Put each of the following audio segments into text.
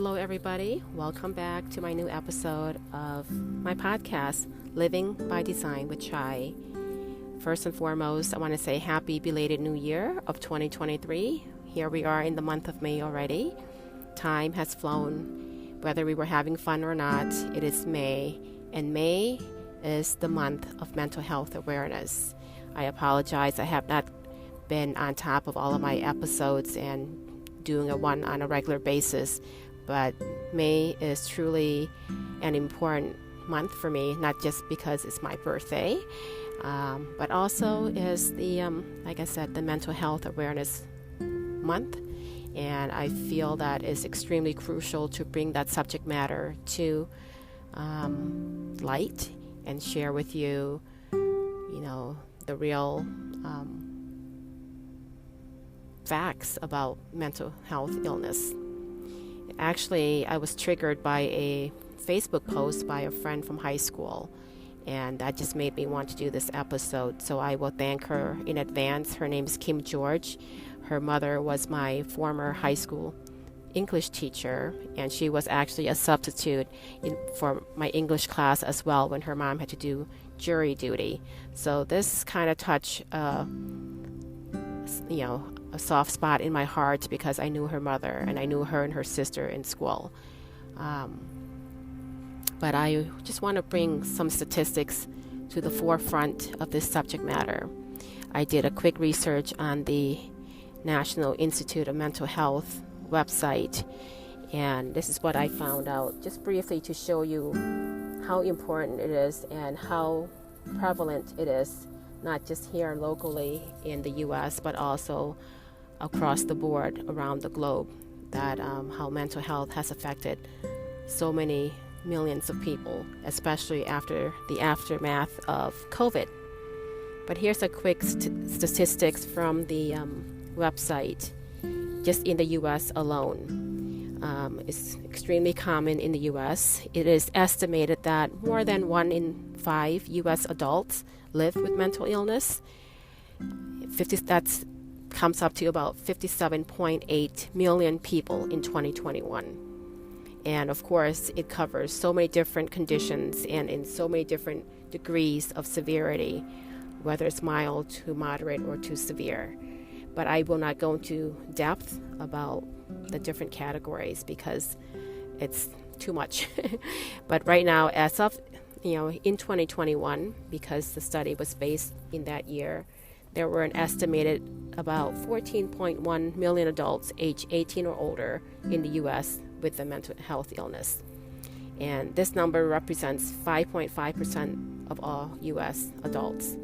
Hello, everybody. Welcome back to my new episode of my podcast, Living by Design with Chai. First and foremost, I want to say happy belated New Year of 2023. Here we are in the month of May already. Time has flown. Whether we were having fun or not, it is May, and May is the month of mental health awareness. I apologize. I have not been on top of all of my episodes and doing one on a regular basis, but May is truly an important month for me, not just because it's my birthday, but also is the, like I said, the mental health awareness month. And I feel that it's extremely crucial to bring that subject matter to light and share with you, the real facts about mental health illness. Actually, I was triggered by a Facebook post by a friend from high school, and that just made me want to do this episode. So I will thank her in advance. Her name is Kim George. Her mother was my former high school English teacher, and she was actually a substitute for my English class as well when her mom had to do jury duty. So this kind of touched a soft spot in my heart because I knew her mother and I knew her and her sister in school. But I just want to bring some statistics to the forefront of this subject matter. I did a quick research on the National Institute of Mental Health website, and this is what I found out, just briefly to show you how important it is and how prevalent it is, not just here locally in the U.S., but also across the board around the globe, that how mental health has affected so many millions of people, especially after the aftermath of COVID. But here's a quick statistics from the website, just in the U.S. alone. It's extremely common in the U.S. It is estimated that more than 1 in 5 U.S. adults live with mental illness. That comes up to about 57.8 million people in 2021. And of course, it covers so many different conditions and in so many different degrees of severity, whether it's mild to moderate or to severe. But I will not go into depth about the different categories because it's too much. But right now, as of in 2021, because the study was based in that year, there were an estimated about 14.1 million adults aged 18 or older in the U.S. with a mental health illness. And this number represents 5.5% of all U.S. adults.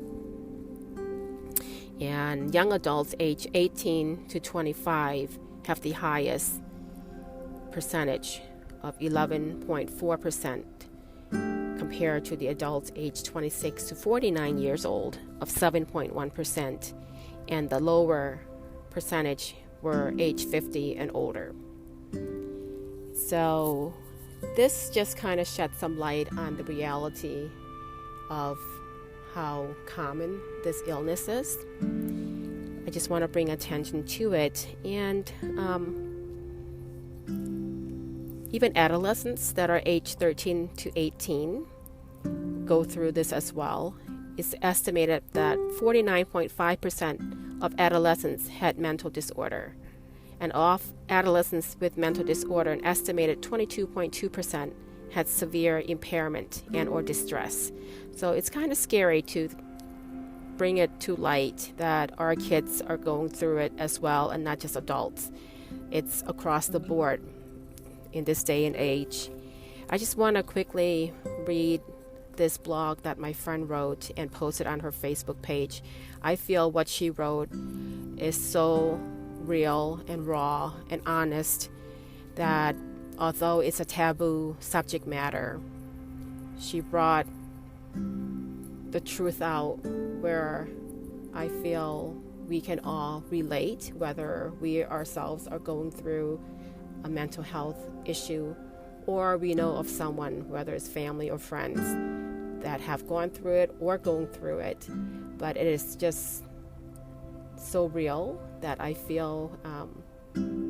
And young adults aged 18 to 25 have the highest percentage of 11.4% compared to the adults aged 26 to 49 years old of 7.1%, and the lower percentage were age 50 and older. So this just kind of shed some light on the reality of how common this illness is. I just want to bring attention to it, and even adolescents that are aged 13 to 18 go through this as well. It's estimated that 49.5% of adolescents had mental disorder, and of adolescents with mental disorder, an estimated 22.2% had severe impairment and or distress. So it's kind of scary to bring it to light that our kids are going through it as well, and not just adults. It's across the board in this day and age. I just want to quickly read this blog that my friend wrote and posted on her Facebook page. I feel what she wrote is so real and raw and honest that although it's a taboo subject matter, she brought the truth out where I feel we can all relate, whether we ourselves are going through a mental health issue or we know of someone, whether it's family or friends, that have gone through it or going through it. But it is just so real that I feel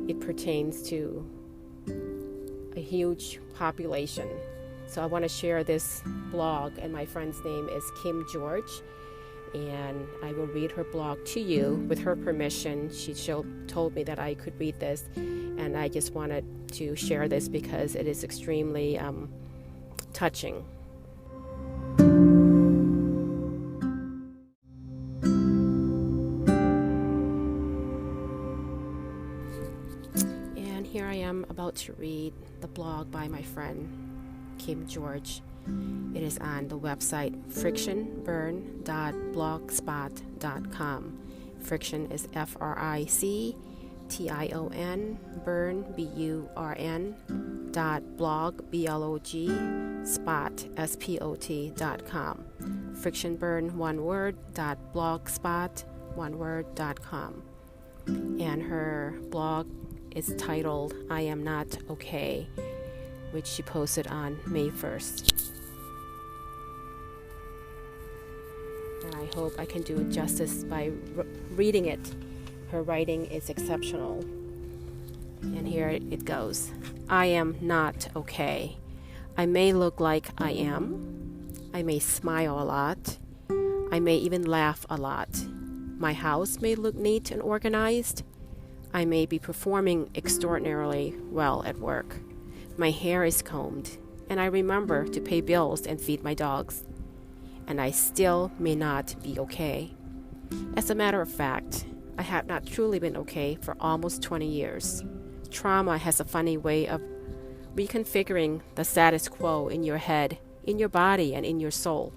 it pertains to a huge population. So I want to share this blog, and my friend's name is Kim George, and I will read her blog to you with her permission. She told me that I could read this, and I just wanted to share this because it is extremely touching. And here I am about to read the blog by my friend Kim George. It is on the website frictionburn.blogspot.com. Friction is FRICTION, burn BURN, .blog spot SPOT.com. Frictionburn, one word, .blogspot, one word.com. And her blog is titled I Am Not Okay, which she posted on May 1st. And I hope I can do it justice by reading it. Her writing is exceptional. And here it goes. I am not okay. I may look like I am. I may smile a lot. I may even laugh a lot. My house may look neat and organized. I may be performing extraordinarily well at work. My hair is combed, and I remember to pay bills and feed my dogs. And I still may not be okay. As a matter of fact, I have not truly been okay for almost 20 years. Trauma has a funny way of reconfiguring the status quo in your head, in your body, and in your soul.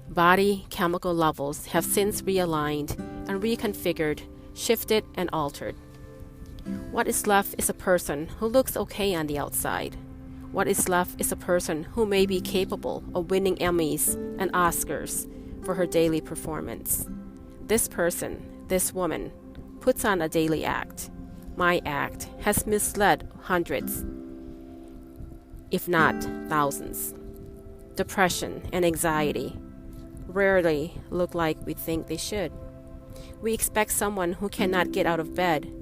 Body chemical levels have since realigned and reconfigured, shifted, and altered. What is left is a person who looks okay on the outside. What is left is a person who may be capable of winning Emmys and Oscars for her daily performance. This person, this woman, puts on a daily act. My act has misled hundreds, if not thousands. Depression and anxiety rarely look like we think they should. We expect someone who cannot get out of bed.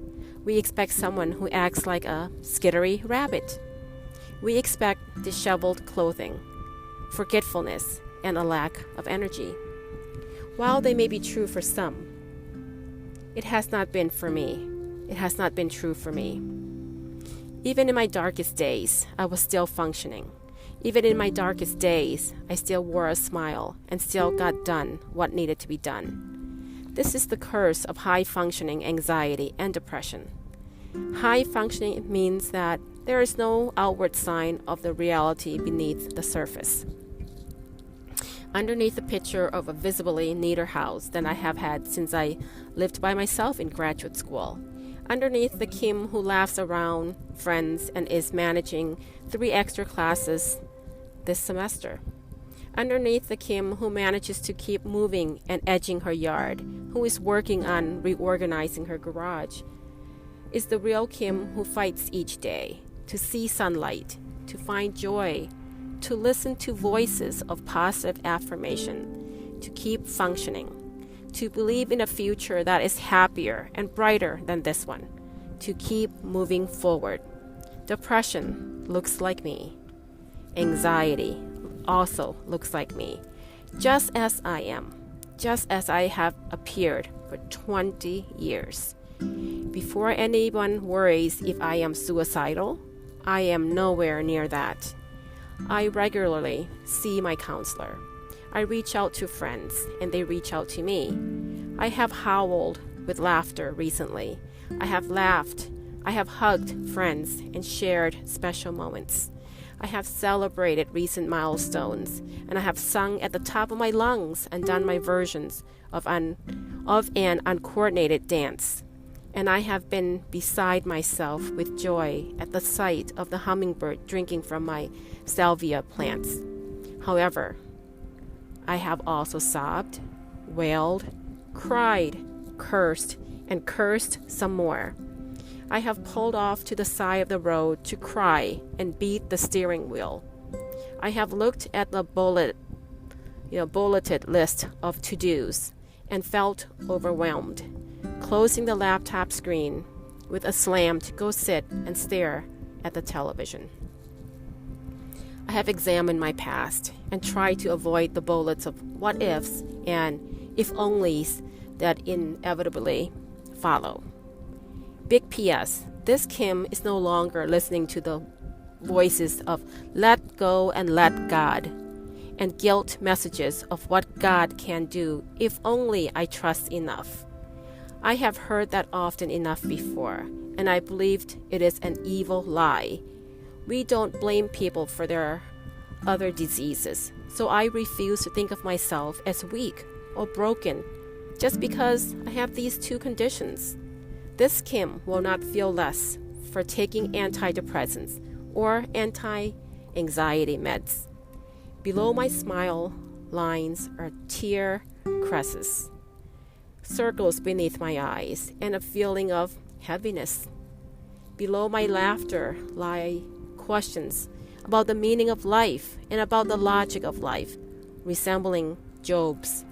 We expect someone who acts like a skittery rabbit. We expect disheveled clothing, forgetfulness, and a lack of energy. While they may be true for some, it has not been for me. It has not been true for me. Even in my darkest days, I was still functioning. Even in my darkest days, I still wore a smile and still got done what needed to be done. This is the curse of high-functioning anxiety and depression. High-functioning means that there is no outward sign of the reality beneath the surface. Underneath the picture of a visibly neater house than I have had since I lived by myself in graduate school. Underneath the Kim who laughs around friends and is managing 3 extra classes this semester. Underneath the Kim who manages to keep moving and edging her yard, who is working on reorganizing her garage, is the real Kim who fights each day to see sunlight, to find joy, to listen to voices of positive affirmation, to keep functioning, to believe in a future that is happier and brighter than this one, to keep moving forward. Depression looks like me. Anxiety also looks like me, just as I am, just as I have appeared for 20 years. Before anyone worries if I am suicidal, I am nowhere near that. I regularly see my counselor. I reach out to friends, and they reach out to me. I have howled with laughter recently. I have laughed. I have hugged friends and shared special moments. I have celebrated recent milestones, and I have sung at the top of my lungs and done my versions of an uncoordinated dance. And I have been beside myself with joy at the sight of the hummingbird drinking from my salvia plants. However, I have also sobbed, wailed, cried, cursed, and cursed some more. I have pulled off to the side of the road to cry and beat the steering wheel. I have looked at the bulleted list of to-dos and felt overwhelmed, closing the laptop screen with a slam to go sit and stare at the television. I have examined my past and tried to avoid the bullets of what ifs and if onlys that inevitably follow. Big P.S. This Kim is no longer listening to the voices of let go and let God and guilt messages of what God can do if only I trust enough. I have heard that often enough before, and I believed it is an evil lie. We don't blame people for their other diseases, so I refuse to think of myself as weak or broken just because I have these two conditions. This Kim will not feel less for taking antidepressants or anti-anxiety meds. Below my smile lines are tear creases, circles beneath my eyes, and a feeling of heaviness. Below my laughter lie questions about the meaning of life and about the logic of life, resembling Job's.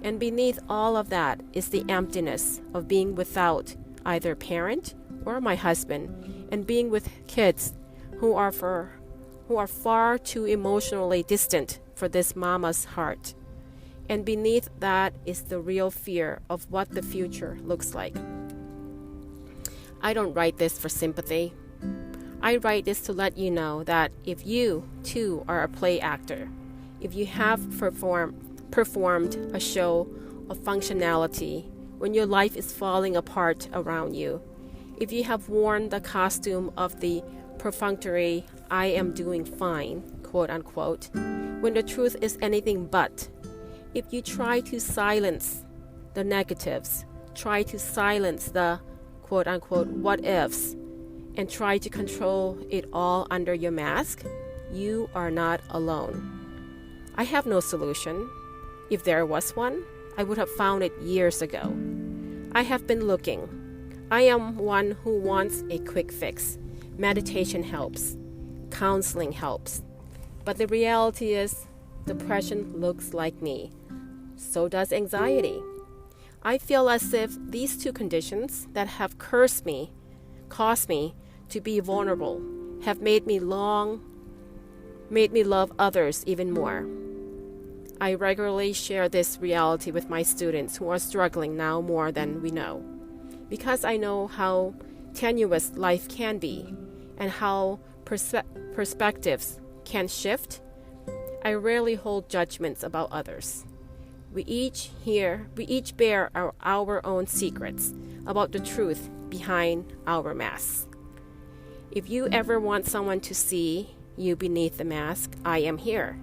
And beneath all of that is the emptiness of being without either parent or my husband, and being with kids who are far too emotionally distant for this mama's heart. And beneath that is the real fear of what the future looks like. I don't write this for sympathy. I write this to let you know that if you, too, are a play actor, if you have performed a show of functionality when your life is falling apart around you, if you have worn the costume of the perfunctory I am doing fine, quote unquote, when the truth is anything but, if you try to silence the negatives, try to silence the quote unquote what ifs, and try to control it all under your mask, you are not alone. I have no solution. If there was one, I would have found it years ago. I have been looking. I am one who wants a quick fix. Meditation helps. Counseling helps. But the reality is, depression looks like me. So does anxiety. I feel as if these two conditions that have caused me to be vulnerable, have made me love others even more. I regularly share this reality with my students who are struggling now more than we know, because I know how tenuous life can be and how perspectives can shift. I rarely hold judgments about others. We each bear our own secrets about the truth behind our masks. If you ever want someone to see you beneath the mask, I am here.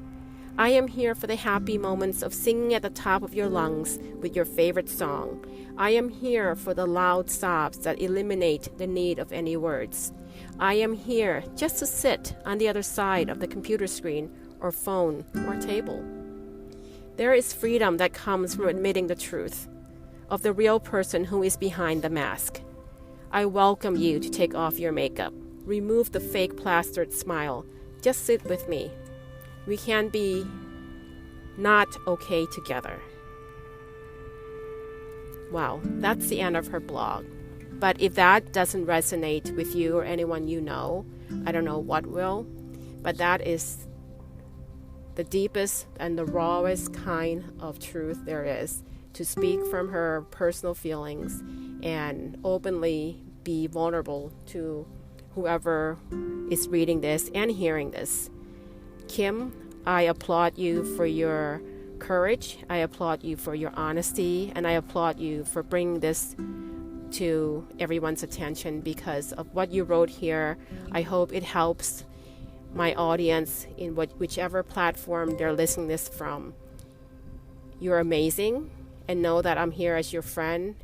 I am here for the happy moments of singing at the top of your lungs with your favorite song. I am here for the loud sobs that eliminate the need of any words. I am here just to sit on the other side of the computer screen or phone or table. There is freedom that comes from admitting the truth of the real person who is behind the mask. I welcome you to take off your makeup. Remove the fake plastered smile. Just sit with me. We can be not okay together. Wow, that's the end of her blog. But if that doesn't resonate with you or anyone you know, I don't know what will. But that is the deepest and the rawest kind of truth there is, to speak from her personal feelings and openly be vulnerable to whoever is reading this and hearing this. Kim, I applaud you for your courage. I applaud you for your honesty, and I applaud you for bringing this to everyone's attention because of what you wrote here. I hope it helps my audience in whichever platform they're listening this from. You're amazing, and know that I'm here as your friend.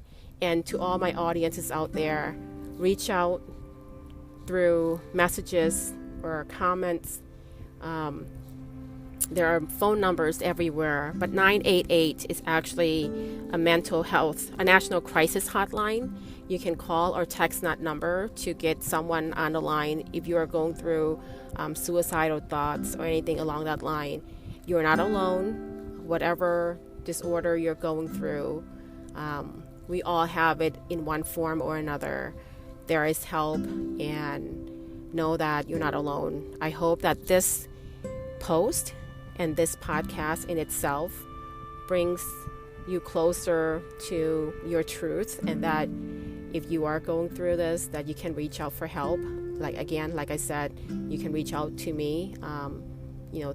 And to all my audiences out there, reach out through messages or comments. There are phone numbers everywhere, but 988 is actually a national crisis hotline. You can call or text that number to get someone on the line if you are going through suicidal thoughts or anything along that line. You're not alone. Whatever disorder you're going through, we all have it in one form or another. There is help, and know that you're not alone. I hope that this post and this podcast in itself brings you closer to your truth, and that if you are going through this, that you can reach out for help. Like I said, you can reach out to me,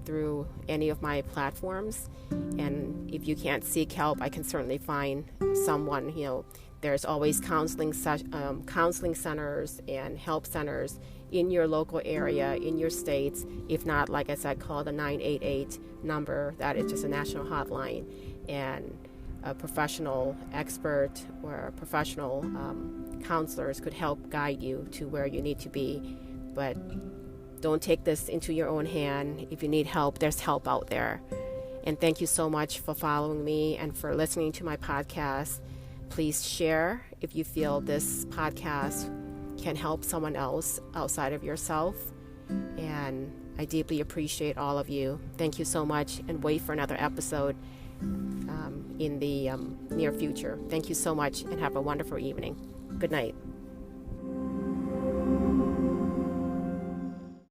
through any of my platforms. And if you can't seek help, I can certainly find someone. There's always counseling centers and help centers in your local area, in your states. If not, like I said, call the 988 number. That is just a national hotline, and a professional expert or professional counselors could help guide you to where you need to be. But don't take this into your own hand. If you need help, there's help out there. And thank you so much for following me and for listening to my podcast. Please share if you feel this podcast can help someone else outside of yourself. And I deeply appreciate all of you. Thank you so much, and wait for another episode in the near future. Thank you so much, and have a wonderful evening. Good night.